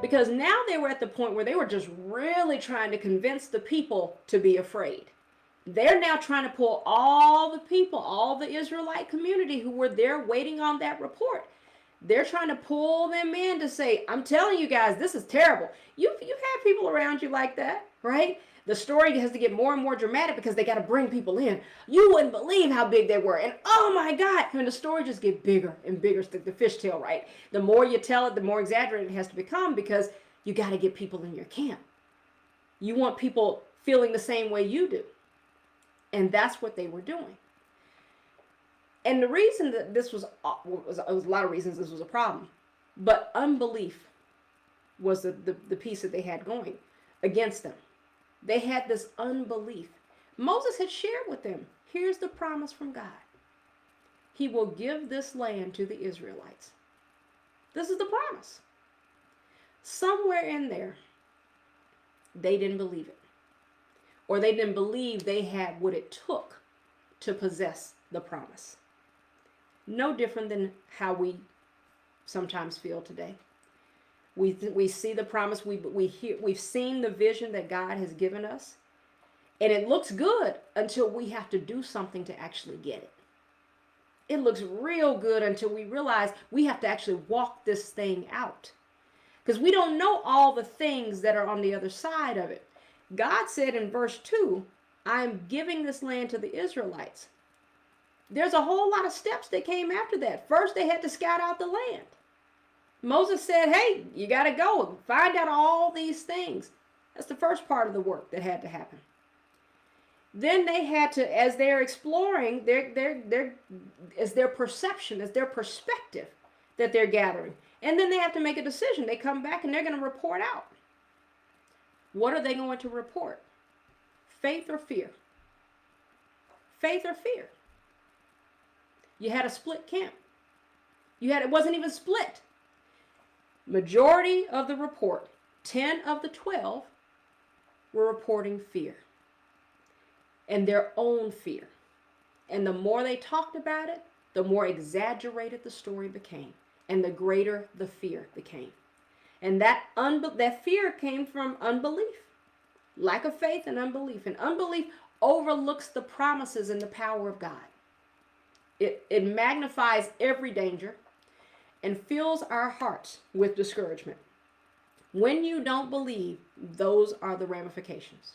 Because now they were at the point where they were just really trying to convince the people to be afraid. They're now trying to pull all the people, all the Israelite community who were there waiting on that report. They're trying to pull them in to say, I'm telling you guys, this is terrible. You've had people around you like that, right? The story has to get more and more dramatic because they got to bring people in. You wouldn't believe how big they were. And oh my God, and the story just get bigger and bigger. It's the fishtail, right? The more you tell it, the more exaggerated it has to become because you got to get people in your camp. You want people feeling the same way you do. And that's what they were doing. And the reason that this was a lot of reasons this was a problem, but unbelief was the piece that they had going against them. They had this unbelief. Moses had shared with them, here's the promise from God. He will give this land to the Israelites. This is the promise. Somewhere in there, they didn't believe it. Or they didn't believe they had what it took to possess the promise. No different than how we sometimes feel today. We see the promise, we've seen the vision that God has given us, and it looks good until we have to do something to actually get it. It looks real good until we realize we have to actually walk this thing out. Because we don't know all the things that are on the other side of it. God said in verse 2, I'm giving this land to the Israelites. There's a whole lot of steps that came after that. First, they had to scout out the land. Moses said, hey, you got to go and find out all these things. That's the first part of the work that had to happen. Then they had to, as they're exploring, it's their perception, it's their perspective that they're gathering. And then they have to make a decision. They come back and they're going to report out. What are they going to report? Faith or fear? Faith or fear? You had a split camp. It wasn't even split. Majority of the report, 10 of the 12, were reporting fear. And their own fear. And the more they talked about it, the more exaggerated the story became. And the greater the fear became. And that fear came from unbelief. Lack of faith and unbelief. And unbelief overlooks the promises and the power of God. It magnifies every danger and fills our hearts with discouragement. When you don't believe, those are the ramifications.